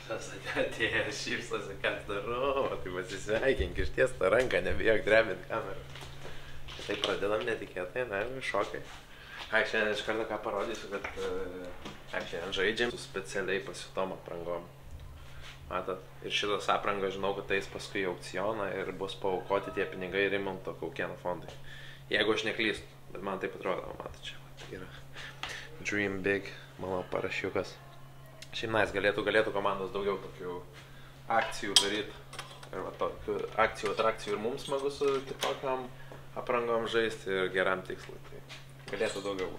Tas atėjęs šypsosi, ką darau, tai pasisveikink, išties tą ranką, nebijok drebint kamerą. Tai pradedam netikėtai, ne, šokai. Šiandien iš karto ką parodysiu, kad šiandien žaidžiam su specialiai pasiūtom aprangom. Matot, ir šitas aprangas žinau, kad eis paskui į aukcioną ir bus paaukoti tie pinigai Rimanto Kaukėno fondai. Jeigu aš neklystu, bet man taip atrodo, matot, čia tai yra Dream Big, mano parašiukas. Šiaip nais, galėtų komandos daugiau tokių akcijų daryti. Ir va tokių akcijų, atrakcijų ir mums smagu su kitokiam aprangom žaisti ir geram tikslui. Tai galėtų daugiau.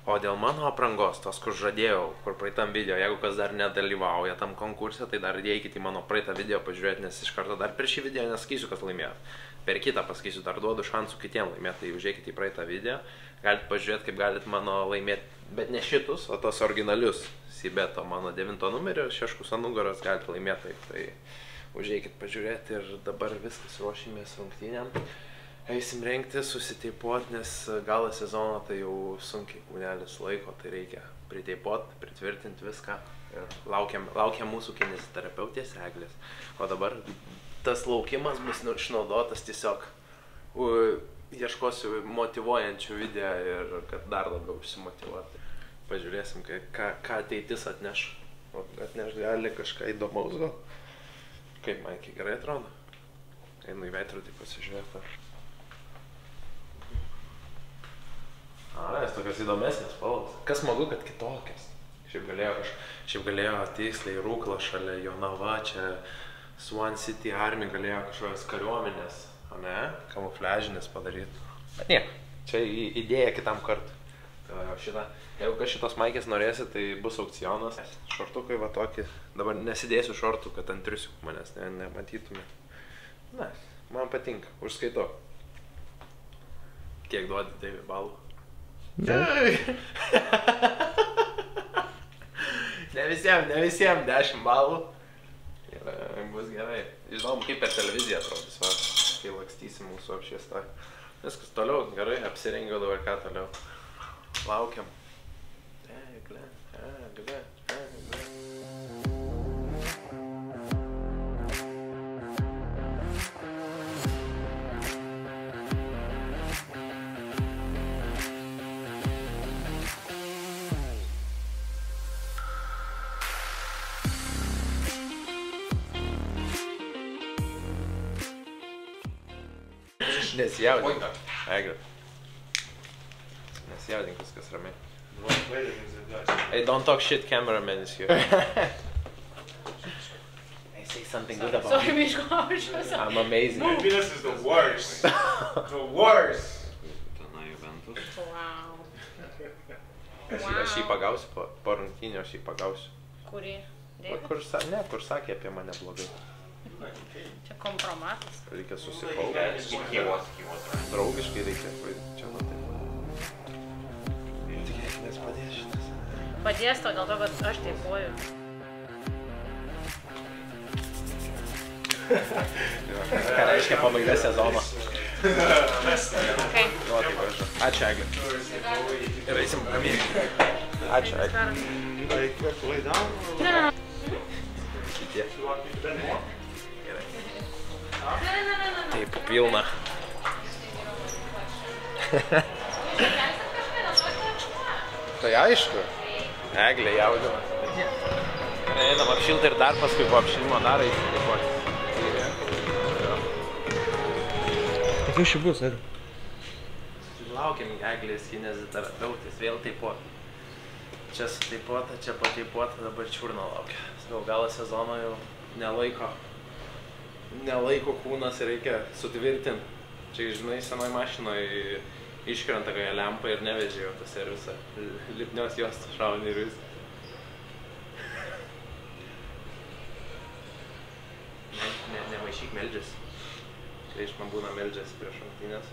O dėl mano aprangos, tos, kur žadėjau, kur praeitam video, jeigu kas dar nedalyvauja tam konkurse, tai dar įeikit į mano praeitą video pažiūrėti, nes iš karto dar per šį video nesakysiu, kas laimėjo. Per kitą pasakysiu, dar duodu šansų kitiem laimėti, tai užeikit į praeitą video. Galit pažiūrėti, kaip galit mano laimėti, bet ne šitus, o tos originalius Sibeto, mano 9 numerio, šeškus ant nugaros galite laimėti. Tai užeikit pažiūrėti ir dabar viskas ruošimės rungtynėm. Eisim rengti, susiteipuoti, nes galą sezono tai jau sunkiai kūnelis laiko, tai reikia priteipuoti, pritvirtinti viską. Ir laukiam mūsų kineziterapeutės Eglės. O dabar tas laukimas bus išnaudotas tiesiog. Ieškosiu motyvuojančių video ir kad dar labiau užsimotyvuoti. Pažiūrėsim, ką ateitis atneš. Atneš gali kažką įdomaus gal. Kaip man iki gerai atrodo. Einu į veidrodį pasižiūrėti. Jis tokios įdomesnės spalvos. Kas smagu, kad kitokias. Šiaip galėjo tiksliai Rūkla šalia Jonava, čia Swan City Army galėjo kažkokios kariuomenės, o ne? Kamufliažinės padaryti. Bet nieko, čia idėja kitam kartui. Jeigu kas šitos maikės norėsi, tai bus aukcionas. Šortukai va tokį. Dabar nesidėsiu šortų, kad ant triusiukų manęs nematytume. Na, man patinka. Užskaitau. Kiek duodi tai balų? Ne visiems 10 balų. Bus gerai. Žinom, kaip per televiziją atrodys, va, kai lakstysim mūsų apšviestoj. Viskas toliau, gerai, apsirengiau dabar ką toliau. Laukiam. Eglė. Nesijaudink. Eglė. Nesijaudink, viskas ramiai. Hey, don't talk shit, cameraman is here. Hey, say something good about me. I'm amazing. This is the worst. The worst. Wow. Aš jį pagausiu, po rungtynių aš jį pagausiu. Kurį? Kur sakė apie mane blogai. Čia kompromatas. Reikia susipaukti. Draugiškai reikia. Čia matai. Tikėkimės padės šitas. Padės to dėl to, kad aš teipuoju. Ką reiškia pabaiga sezono? Okay. Nu, tai važiu. Ačiū, Eglė. Ir eisim kamienį. Ačiū, Eglė. Ne. Šitie. Taip, pilna. Tai aišku. Eglė jaudina. Einam apšilti ir dar paskui po apšilimo dar įsitipuoti. Tai kas čia bus, Eglė? Laukiam Eglės kineziterapeutės, vėl taipuoti. Čia sutaipuota, čia pataipuota, dabar čiurno laukia. Galą sezono jau nelaiko kūnas ir reikia sutvirtinti. Čia, žinai, senoj mašinoj iškrenta kokia lempa ir nevežė jau tą servisą. Lipnios juostos šauni ir viską. Nemaišyk meldžiasi. Kai iš man būna meldžiasi prieš rungtynes.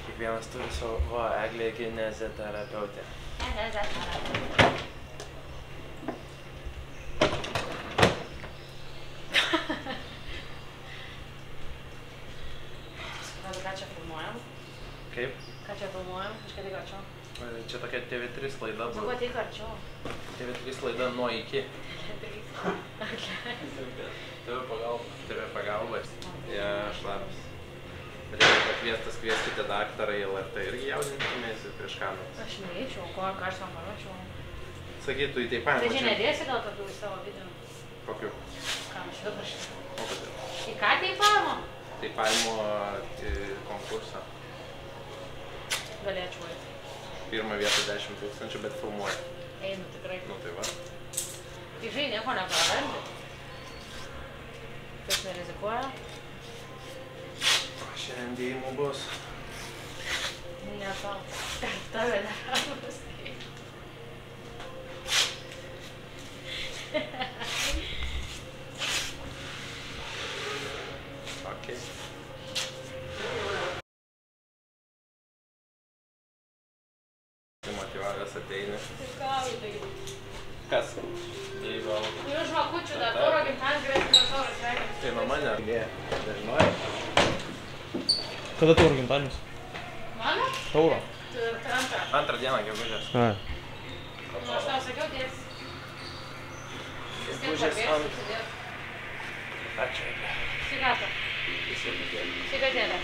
Kiekvienas turi savo... Va, Eglė kineziterapeutė. Ką čia filmuojam? Kaip? Ką čia filmuojam? Kažką tik arčiau. Čia tokia TV3 laida buvo. Tik arčiau. TV3 laida nuo iki. TV pagalbas. Ja, šlapas. Reikia pakviestas, kvieskite daktarą į LRT irgi jaudintumėsi prieš kameras. Aš neįčiau, ko aš man paračiau. Sakytų į teipavimą. Tai čia nedėsi gal tokių į savo video? Kokiu? Kam aš dabar šitą? O kodėl? Į ką teipavimo? Teipavimo konkursą. Galėčiau eiti. Pirmą vietą 10 000, bet filmuoja. Einu tikrai. Nu tai va. Tai žinai, nieko neprarandi. Kas nerizikuoja? Šiandien dėjimų bus. Ne tau. Tave neprarabus. Okay. Motyvavęs ateini. Tai ką, tai... Kas? Jeigu... Jau žvakučių dar, tauro gimtadienis galėsim dar tauro sveikinti. Tai nuo mane. Ne, nežinojai. Kada tauro gimtadienis? Mano? Tauro. Tai antrą. Antrą dieną gegužės. Nu, aš tau sakiau, dėsi. Vis tiek pabėgsiu sudėti. Ačiū. Sveikatą. Visi. Sveikatėlė.